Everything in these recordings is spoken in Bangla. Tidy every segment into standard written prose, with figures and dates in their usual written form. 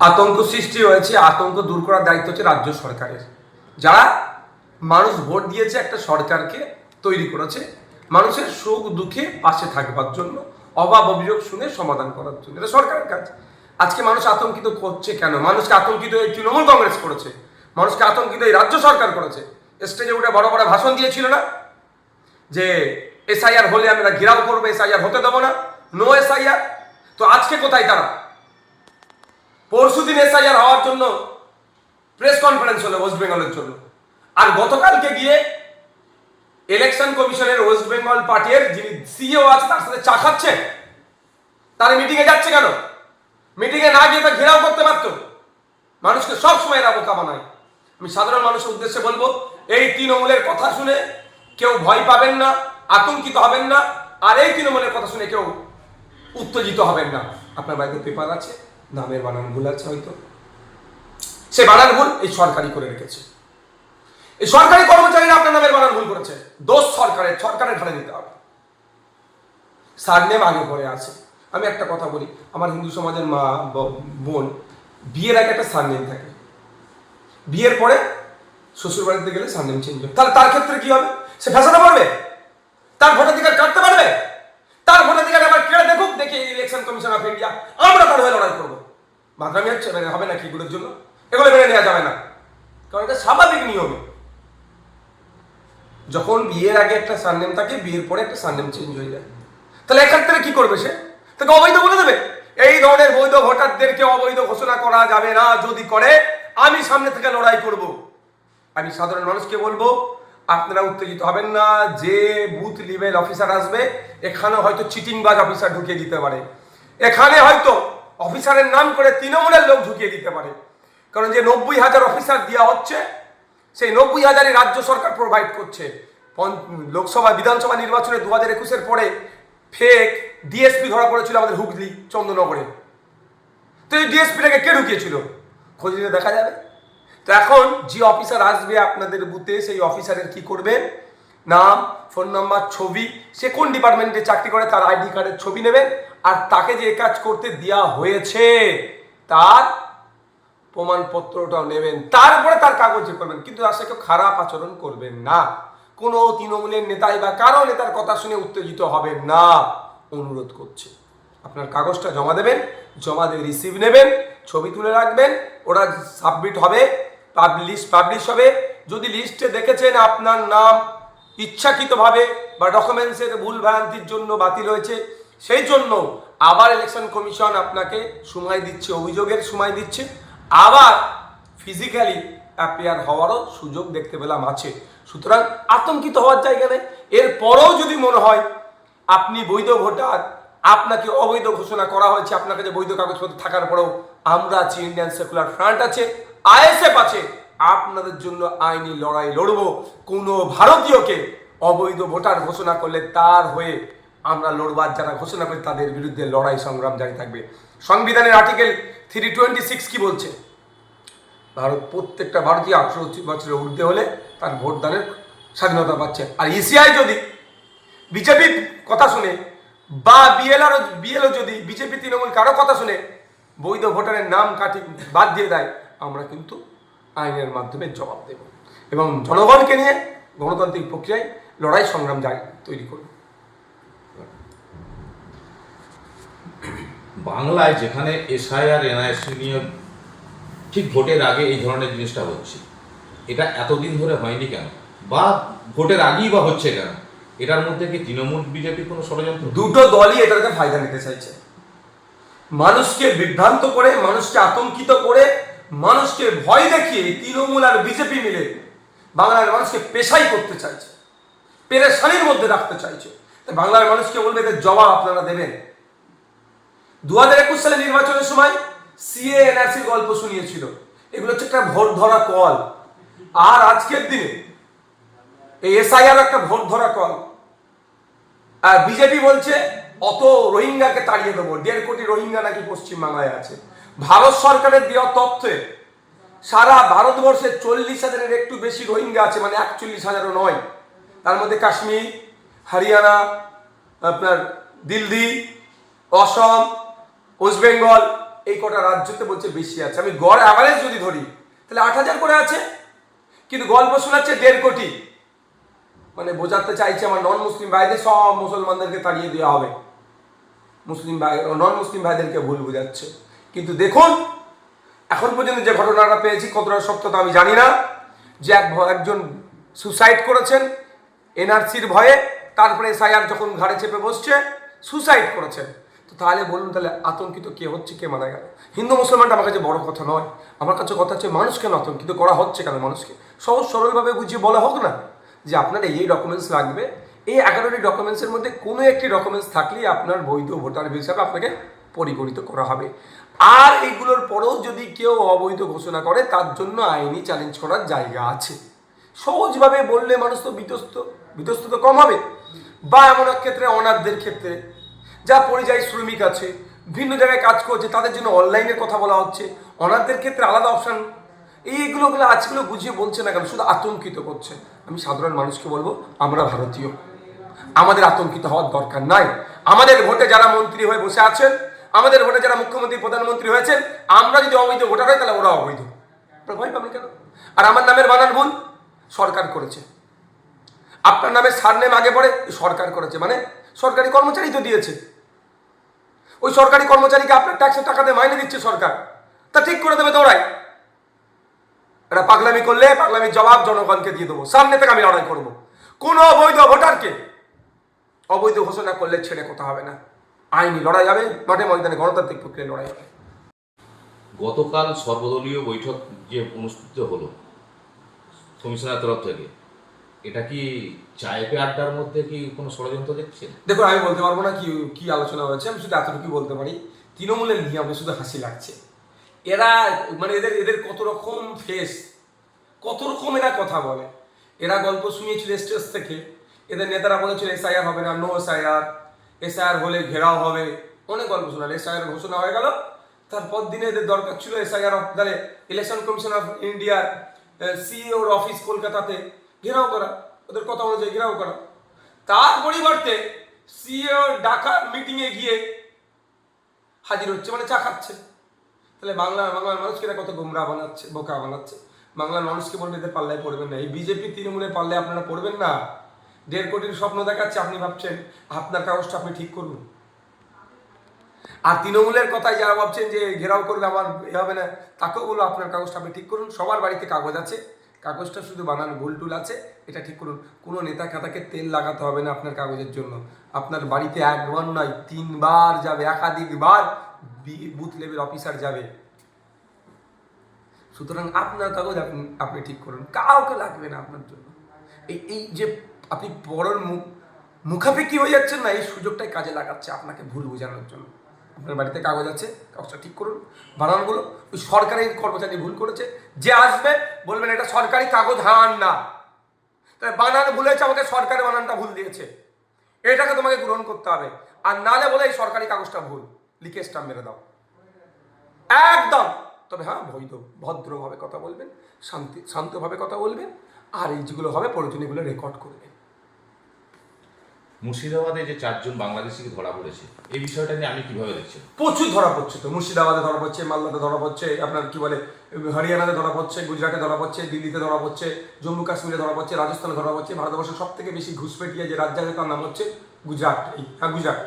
আতঙ্ক সৃষ্টি হয়েছে। আতঙ্ক দূর করার দায়িত্ব হচ্ছে রাজ্য সরকারের, যারা মানুষ ভোট দিয়েছে একটা সরকারকে তৈরি করেছে মানুষের সুখ দুঃখে পাশে থাকবার জন্য, অভাব অভিযোগ শুনে সমাধান করার জন্য। এটা সরকারের কাজ। আজকে মানুষ আতঙ্কিত করছে কেন? মানুষকে আতঙ্কিত এই তৃণমূল কংগ্রেস করেছে, মানুষকে আতঙ্কিত এই রাজ্য সরকার করেছে। স্টেজে উঠে বড় বড় ভাষণ দিয়েছিল না যে এসআইআর হলে আমরা ঘেরাও করবো, এসআইআর হতে দেবো না, নো এসআইআর। তো আজকে কোথায় তারা? পরশুদিন এসআইআর হওয়ার জন্য প্রেস কনফারেন্স হলো ওয়েস্ট বেঙ্গলের জন্য, আর গতকালকে গিয়ে ইলেকশন কমিশনের ওয়েস্ট বেঙ্গল পার্টির যিনি সিইও আছে তার সাথে চা খাচ্ছে। তার মিটিংয়ে যাচ্ছে কেন? মিটিংয়ে না গিয়ে তো ঘেরাও করতে পারতো। মানুষকে সবসময় এরা বোকা বানায়। আমি সাধারণ মানুষের উদ্দেশ্যে বলবো, এই তৃণমূলের কথা শুনে কেউ ভয় পাবেন না, আতঙ্কিত হবেন না, আর এই তৃণমূলের কথা শুনে কেউ উত্তেজিত হবেন না। আপনার বাড়িতে পেপার আছে, নামের বানান ভুল আছে, হয়তো সে বানান ভুল এই সরকারি করে রেখেছে। এই সরকারি কর্মচারীরা আপনার নামের বানান ভুল করেছে, দোষ সরকারের ঘাড়ে নিতে হবে। সারনেম আগে পরে আছে। আমি একটা কথা বলি, আমার হিন্দু সমাজের মা বোন বিয়ের আগে একটা সারনেম থাকে, বিয়ের পরে শ্বশুর বাড়িতে গেলে সারনেম চেঞ্জ হবে। তাহলে তার ক্ষেত্রে কি হবে? সে ফেসাতে পারবে? তার ভোটাধিকার কাটতে পারবে? তার ভোটাধিকার আবার কেড়ে দেখুক, দেখি ইলেকশন কমিশন অফ ইন্ডিয়া, আমরা তার হয়ে লড়াই করবো। মাদ্রামি হচ্ছে, হবে নাকি এগুলোর জন্য? এগুলো মেনে নেওয়া যাবে না, কারণ এটা স্বাভাবিক নিয়মে। যখন বিয়ের আগে একটা সারনেম থাকে, বিয়ের পরে একটা সারনেম চেঞ্জ হয়ে যায়, তাহলে এক্ষেত্রে কি করবে? সে তাকে অবৈধ বলে দেবে। এই ধরনের বৈধ ভোটারদেরকে অবৈধ ঘোষণা করা যাবে না। যদি করে, আমি সামনে থেকে লড়াই করব। আমি সাধারণ মানুষকে বলবো, আপনারা উত্তেজিত হবেন না। যে বুথ লেভেল অফিসার আসবে, এখানে হয়তো চিটিংবাজ অফিসার ঢুকিয়ে দিতে পারে, এখানে হয়তো অফিসারের নাম করে তৃণমূলের লোক ঢুকিয়ে দিতে পারে। কারণ যে 90,000 অফিসার দেওয়া হচ্ছে, সেই 90,000-ই রাজ্য সরকার প্রোভাইড করছে। লোকসভা বিধানসভা নির্বাচনে 2021-এর পরে ফেক ডিএসপি ধরা পড়েছিল আমাদের হুগলি চন্দ্রনগরে। তো এই ডিএসপিটাকে কে ঢুকিয়েছিল? খোঁজ নিয়ে দেখা যাবে। তো এখন যে অফিসার আসবে আপনাদের বুথে, সেই অফিসারের কি করবেন? নাম, ফোন নাম্বার, ছবি, সে কোন ডিপার্টমেন্টে চাকরি করে তার আইডি কার্ডের ছবি নেবেন, আর তাকে যে কাজ করতে দেওয়া হয়েছে তার প্রমাণপত্রটাও নেবেন, তারপরে তার কাগজে করবেন। কিন্তু তার সাথে কেউ খারাপ আচরণ করবেন না। কোনো তৃণমূলের নেতাই বা কারো নেতার কথা শুনে উত্তেজিত হবেন না, অনুরোধ করছে। আপনার কাগজটা জমা দেবেন, জমা দিয়ে রিসিভ নেবেন, ছবি তুলে রাখবেন, ওরা সাবমিট হবে, পাবলিশ হবে। যদি লিস্টে দেখেছেন আপনার নাম ইচ্ছাকৃতভাবে বা ডকুমেন্টসের ভুল ভ্রান্তির জন্য বাতিল হয়েছে, সেই জন্য আবার ইলেকশন কমিশন আপনাকে সময় দিচ্ছে, অভিযোগের সময় দিচ্ছে, আবার ফিজিক্যালি অ্যাপিয়ার হওয়ারও সুযোগ দেখতে পেলাম আছে। সুতরাং আতঙ্কিত হওয়ার জায়গা নেই। এরপরেও যদি মনে হয় আপনি বৈধ ভোটার, আপনাকে অবৈধ ঘোষণা করা হয়েছে, আপনার কাছে বৈধ কাগজপত্র থাকার পরেও আমরা আছি, ইন্ডিয়ান সেকুলার ফ্রন্ট আছে, আইএসএফ আছে, আপনাদের জন্য আইনি লড়াই লড়বো। কোনো ভারতীয়কে অবৈধ ভোটার ঘোষণা করলে তার হয়ে আমরা লড়বার, যারা ঘোষণা করি তাদের বিরুদ্ধে লড়াই সংগ্রাম জারি থাকবে। সংবিধানের আর্টিকেল 326 কি বলছে? প্রত্যেকটা ভারতীয় 18 বছরের ঊর্ধ্বে হলে তার ভোটদানের স্বাধীনতা পাচ্ছে। আর ইসিআই যদি বিজেপির কথা শুনে বা বিএলও যদি বিজেপি তৃণমূল কারো কথা শুনে বৈধ ভোটারের নাম কাটি বাদ দিয়ে দেয়, আমরা কিন্তু আইনের মাধ্যমে জবাব দেব এবং জনগণকে নিয়ে গণতান্ত্রিক প্রক্রিয়ায় লড়াই সংগ্রাম জারি তৈরি করব। বাংলায় যেখানে এসআইআর এনআরসি নিয়ে ঠিক ভোটের আগে এই ধরনের জিনিসটা হচ্ছে, এটা এতদিন ধরে হয়নি কেন? বা ভোটের আগেই বা হচ্ছে কেন? এটার মধ্যে কি তৃণমূল বিজেপি কোনো ষড়যন্ত্র? দুটো দলই এটাকে ফায়দা নিতে চাইছে। মানুষকে বিভ্রান্ত করে, মানুষকে আতঙ্কিত করে, মানুষকে ভয় দেখিয়ে তৃণমূল আর বিজেপি মিলে বাংলার মানুষকে পেশাই করতে চাইছে, পেরেশানির মধ্যে রাখতে চাইছে। বাংলার মানুষকে বলবে এদের জবাব আপনারা দেবেন। 2021 সালে নির্বাচনের সময় সিএ এনআরসির গল্প শুনিয়েছিল, এগুলো হচ্ছে একটা ভোট ধরা কল। আর আজকের দিনে এই এসআইআর একটা ভোট ধরা কল। আর বিজেপি বলছে অত রোহিঙ্গাকে তাড়িয়ে দেবো, 1.5 কোটি রোহিঙ্গা নাকি পশ্চিমবাংলায় আছে। ভারত সরকারের দেওয়া তথ্যে সারা ভারতবর্ষে 40,000-এর একটু বেশি রোহিঙ্গা আছে, মানে 41,000-ও নয়। তার মধ্যে কাশ্মীর, হরিয়ানা, আপনার দিল্লি, অসম, ওয়েস্ট বেঙ্গল, এই কটা রাজ্যতে বলছে বেশি আছে। আমি গড় অ্যাভারেজ যদি ধরি তাহলে 8,000 করে আছে, কিন্তু গল্প শোনাচ্ছে 1.5 কোটি। মানে বোঝাতে চাইছে আমার নন মুসলিম ভাইদের সব মুসলমানদেরকে তাড়িয়ে দেওয়া হবে, মুসলিম ভাই নন মুসলিম ভাইদেরকে ভুল বোঝাচ্ছে। কিন্তু দেখুন এখন পর্যন্ত যে ঘটনাটা পেয়েছি কতটা সত্যতা আমি জানি না, যে একজন সুসাইড করেছেন এনআরসির ভয়ে, তারপরে এসআইআর যখন ঘাড়ে চেপে বসছে সুসাইড করেছেন। তো তাহলে বলুন তাহলে আতঙ্কিত কে হচ্ছে, কে মারা গেল? হিন্দু মুসলমানটা আমার কাছে বড় কথা নয়, আমার কাছে কথা হচ্ছে মানুষ কেন আতঙ্কিত করা হচ্ছে, কেন মানুষকে সহজ সরলভাবে বুঝিয়ে বলা হোক না যে আপনার এই ডকুমেন্টস লাগবে, এই 11টি ডকুমেন্টসের মধ্যে কোনো একটি ডকুমেন্টস থাকলেই আপনার বৈধ ভোটার হিসাবে আপনাকে পরিগণিত করা হবে। আর এইগুলোর পরেও যদি কেউ অবৈধ ঘোষণা করে তার জন্য আইনি চ্যালেঞ্জ করার জায়গা আছে। সহজভাবে বললে মানুষ তো বিতস্ত তো কম হবে। বা এমন এক ক্ষেত্রে অনাথদের ক্ষেত্রে, যা পরিযায়ী শ্রমিক আছে ভিন্ন জায়গায় কাজ করছে তাদের জন্য অনলাইনের কথা বলা হচ্ছে, অনাথদের ক্ষেত্রে আলাদা অপশান, এইগুলো আজগুলো বুঝিয়ে বলছে না কেন, শুধু আতঙ্কিত করছে। আমি সাধারণ মানুষকে বলবো আমরা ভারতীয়, আমাদের আতঙ্কিত হওয়ার দরকার নাই। আমাদের ভোটে যারা মন্ত্রী হয়ে বসে আছেন, আমাদের ভোটে যারা মুখ্যমন্ত্রী প্রধানমন্ত্রী হয়েছেন, আমরা যদি অবৈধ ভোটার হয় তাহলে ওরা অবৈধ, ভয় পাবেন কেন? আর আমার নামের বানান ভুল সরকার করেছে, আপনার নামের সারনেম আগে পড়ে সরকার করেছে, মানে সরকারি কর্মচারী তো দিয়েছে, ওই সরকারি কর্মচারীকে আপনার ট্যাক্সের টাকা দিয়ে মাইনে দিচ্ছে সরকার, তা ঠিক করে দেবে দৌড়াই। এটা পাগলামি করলে পাগলামির জবাব জনগণকে দিয়ে দেবো, সামনে থেকে আমি লড়াই করবো। কোনো অবৈধ ভোটারকে অবৈধ ঘোষণা করলে ছেড়ে কথা হবে না, আইনি লড়াই হবে, মাঠে ময়দানে গণতান্ত্রিক প্রক্রিয়ায় লড়াই হবে। গতকাল সর্বদলীয় বৈঠক যে অনুষ্ঠিত হলো কমিশনের তরফ থেকে, এটা কি চায় পে আড্ডার মধ্যে কি কোনো ষড়যন্ত্র দেখছেন? দেখুন আমি বলতে পারবো না কি আলোচনা হয়েছে, আমি শুধু এতটুকু বলতে পারি তৃণমূলের নিয়ে আমার শুধু হাসি লাগছে। এরা মানে এদের কত রকম ফেস, কত রকম এরা কথা বলে। এরা গল্প শুনিয়েছিল স্টেজ থেকে, এদের নেতারা বলেছিল এসআইআর হবে না, নো এসআইআর হলে ঘেরাও হবে, অনেক গল্প শোনাল। এসআইআর ঘোষণা হয়ে গেল, তারপর দিনে এদের দরকার ছিল এসআইআর তাহলে ইলেকশন কমিশন অফ ইন্ডিয়ার সিইওর অফিস কলকাতাতে ঘেরাও করা, ওদের কথা অনুযায়ী ঘেরাও করা। তার পরিবর্তে সিইও ঢাকার মিটিংয়ে গিয়ে হাজির হচ্ছে, মানে চা খাচ্ছে। তাহলে বাংলার মানুষকে এরা কত গোমরা বানাচ্ছে, বোকা বানাচ্ছে। বাংলার মানুষকে বলবে এদের পাল্লায় পড়বেন না, এই বিজেপি তৃণমূলের পাল্লায় আপনারা পড়বেন না। 1.5 কোটির স্বপ্ন দেখাচ্ছে, আপনি ভাবছেন আপনার কাগজটা আপনি ঠিক করুন। আর তৃণমূলের কথায় যারা ভাবছেন যে ঘেরাও করবে আমার এ হবে না, তাকেও বলো আপনার কাগজটা আপনি ঠিক করুন। সবার বাড়িতে কাগজ আছে, কাগজটা শুধু বানান ভুল টুল আছে, এটা ঠিক করুন। কোনো নেতা খাতাকে তেল লাগাতে হবে না আপনার কাগজের জন্য। আপনার বাড়িতে একবার নয় 3 বার যাবে, একাধিকবার বুথ লেভেল অফিসার যাবে। সুতরাং আপনার কাগজ আপনি ঠিক করুন, কাউকে লাগবে না আপনার জন্য। এই যে আপনি পরের মুখাপেক্ষি হয়ে যাচ্ছেন না, এই সুযোগটাই কাজে লাগাচ্ছে আপনাকে ভুল বোঝানোর জন্য। আপনার বাড়িতে কাগজ আছে, কাগজটা ঠিক করুন। বানানগুলো ওই সরকারি কর্মচারী ভুল করেছে, যে আসবে বলবেন এটা সরকারি কাগজ হান না, তাই বানান ভুল হয়েছে, আমাকে সরকারি বানানটা ভুল দিয়েছে, এটাকে তোমাকে গ্রহণ করতে হবে। আর নালে বলে এই সরকারি কাগজটা ভুল, লিখে স্টাম্প মেরে দাও একদম। তবে হ্যাঁ বৈধ ভদ্রভাবে কথা বলবেন, শান্তভাবে কথা বলবেন, আর এই যেগুলো হবে প্রয়োজনীয়গুলো রেকর্ড করবেন। মুর্শিদাবাদে যে 4 জন বাংলাদেশিকে ধরা পড়েছে, এই বিষয়টা নিয়ে আমি কিভাবে দেখছি? প্রচুর ধরা পড়ছে তো, মুর্শিদাবাদে ধরা পড়ছে, মালদাতে ধরা পড়ছে, আপনার কি বলে হরিয়ানাতে ধরা পড়ছে, গুজরাটে ধরা পড়ছে, দিল্লিতে ধরা পড়ছে, জম্মু কাশ্মীরে ধরা পড়ছে, রাজস্থানে ধরা পড়ছে। ভারতবর্ষের সব থেকে বেশি ঘুষপেটিয়া যে রাজ্য আছে তার নাম হচ্ছে গুজরাট। গুজরাট।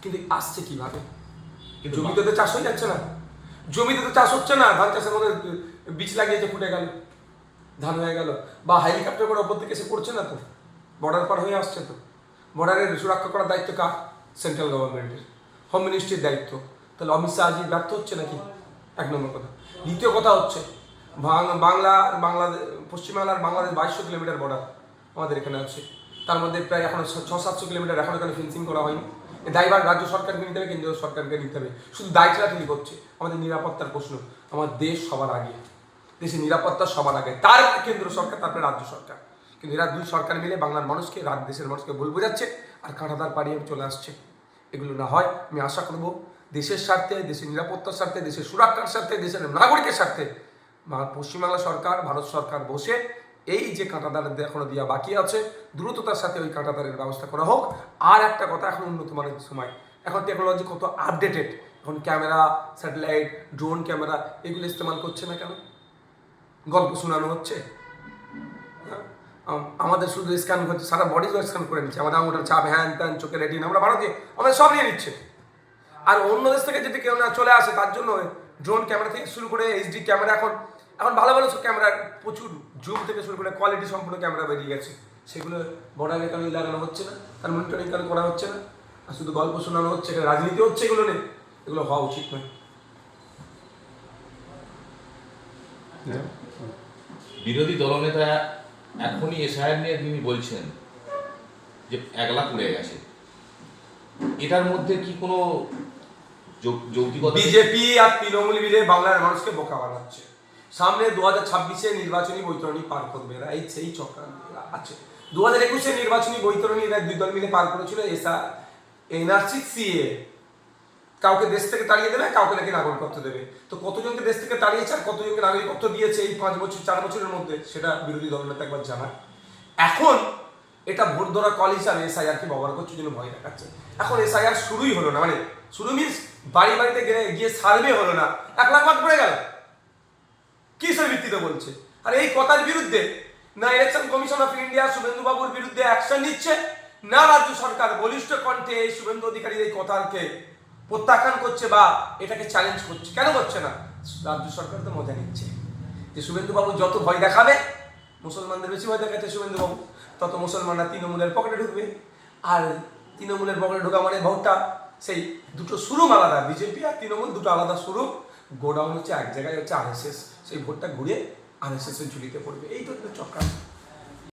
কিন্তু আসছে কিভাবে? জমিতে তো চাষ হয়ে যাচ্ছে না, জমিতে তো চাষ হচ্ছে না, ধান চাষের মধ্যে বীজ লাগিয়েছে, ফুটে গেল, ধান হয়ে গেল। বা হেলিকপ্টার করে ওপর থেকে এসে পড়ছে না তো, বর্ডার পার হয়ে আসছে তো। বর্ডারের সুরক্ষা করার দায়িত্ব কার? সেন্ট্রাল গভর্নমেন্টের, হোম মিনিস্ট্রির দায়িত্ব। তাহলে অমিত শাহ আজ ব্যর্থ হচ্ছে নাকি? 1 নম্বর কথা। দ্বিতীয় কথা হচ্ছে বাংলাদেশ, পশ্চিমবাংলার বাংলাদেশ 2200 কিলোমিটার বর্ডার আমাদের এখানে আছে, তার মধ্যে প্রায় এখনো 600-700 কিলোমিটার এখন এখানে ফেন্সিং করা হয়নি। এই দায়ভার রাজ্য সরকারকে নিতে হবে, কেন্দ্রীয় সরকারকে নিতে হবে। শুধু দায়িত্বটা তিনি করছে। আমাদের নিরাপত্তার প্রশ্ন, আমার দেশ সবার আগে, দেশের নিরাপত্তা সবার আগে, তার কেন্দ্র সরকার, তারপরে রাজ্য সরকার। কিন্তু এরা 2 সরকার মিলে বাংলার মানুষকে, দেশের মানুষকে ভুল বোঝাচ্ছে আর কাঁটাতার পাড়িয়ে চলে আসছে। এগুলো না হয় আমি আশা করব দেশের স্বার্থে, দেশের নিরাপত্তার স্বার্থে, দেশের সুরক্ষার স্বার্থে, দেশের নাগরিকের স্বার্থে পশ্চিমবাংলা সরকার, ভারত সরকার বসে এই যে কাঁটাতারের এখনো দেওয়া বাকি আছে, দ্রুততার সাথে ওই কাঁটাতারের ব্যবস্থা করা হোক। আর একটা কথা, এখন উন্নত মানের সময়, এখন টেকনোলজি কত আপডেটেড, এখন ক্যামেরা, স্যাটেলাইট, ড্রোন ক্যামেরা এগুলো ইস্তেমাল করছে না কেন? গল্প শোনানো হচ্ছে। আমাদের শুধু স্ক্যান করছে, সারা বডি স্ক্যান করে নিচ্ছে, আমাদের আঙুলের ছাপ, হ্যান ত্যান, চোখের রেটিনা, আমরা ভারতীয়, আমাদের সব নিয়ে নিচ্ছে। আর অন্য দেশ থেকে যদি কেউ না চলে আসে তার জন্য ড্রোন ক্যামেরা থেকে শুরু করে এইচডি ক্যামেরা, এখন ভালো ভালো সব ক্যামেরা, প্রচুর জুম থেকে শুরু করে কোয়ালিটি সম্পূর্ণ ক্যামেরা বেরিয়ে গেছে, সেগুলো বর্ডারে কেন লাগানো হচ্ছে না? তার মনিটরিং কেন করা হচ্ছে না? আর শুধু গল্প শোনানো হচ্ছে, রাজনীতি হচ্ছে, এগুলো নেই, এগুলো হওয়া উচিত নয়। বিরোধী দলনেতা এখনই এসআইআর নিয়ে তিনি বলছেন যে 1 লাখ উড়ে গেছে, এটার মধ্যে কি কোনো যৌক্তিকতা? বিজেপি আর তৃণমূল মিলে বাংলার মানুষকে বোকা বানাচ্ছে। সামনে 2026-এ নির্বাচনী বৈতরণী পার করবে এরা, এই সেই চক্রান্ত আছে। 2021-এ নির্বাচনী বৈতরণী এরা দুই দল মিলে পার করেছিল, এনআরসি, সিএ, কাউকে দেশ থেকে তাড়িয়ে দেবে, কাউকে নাকি নাগরিকত্ব দেবে। তো কতজনকে দেশ থেকে তাড়িয়েছে আর কতজনকে নাগরিকত্ব দিয়েছে এই 5 বছর 4 বছরের মধ্যে, সেটা বিরোধী দলনেতা একবার জানায়। এখন এটা ভোট ধরা কল হিসাবে এসআইআর কে ব্যবহার করছে, জন্য ভয় দেখাচ্ছে। এখন এসআইআর শুরুই হলো না, মানে শুরু মিনস বাড়ি বাড়িতে গিয়ে সার্ভে হলো না, 1 লাখ বাদ পড়ে গেল, কিসের ভিত্তিতে বলছে? আর এই কথার বিরুদ্ধে না election commission of India Suvendu বাবুর বিরুদ্ধে অ্যাকশন নিচ্ছে, না রাজ্য সরকার বলিষ্ঠ কণ্ঠে এই শুভেন্দু অধিকারীর এই কথাকে প্রত্যাখ্যান করছে বা এটাকে চ্যালেঞ্জ করছে। কেন করছে না? রাজ্য সরকার তো মজা নিচ্ছে যে শুভেন্দু বাবু যত ভয় দেখাবে, মুসলমানদের বেশি ভয় দেখাচ্ছে শুভেন্দু বাবু, তত মুসলমানরা তৃণমূলের পকেটে ঢুকবে। আর তৃণমূলের পকেটে ঢোকা মানে ভোটটা সেই দুটো শুরু আলাদা, বিজেপি আর তৃণমূল দুটো আলাদা শুরু, গোডাউন হচ্ছে এক জায়গায়, হচ্ছে আরএসএস, সেই ভোটটা ঘুরে আরএসএস এর ঝুলিতে পড়বে। এই তো চক্রান্ত।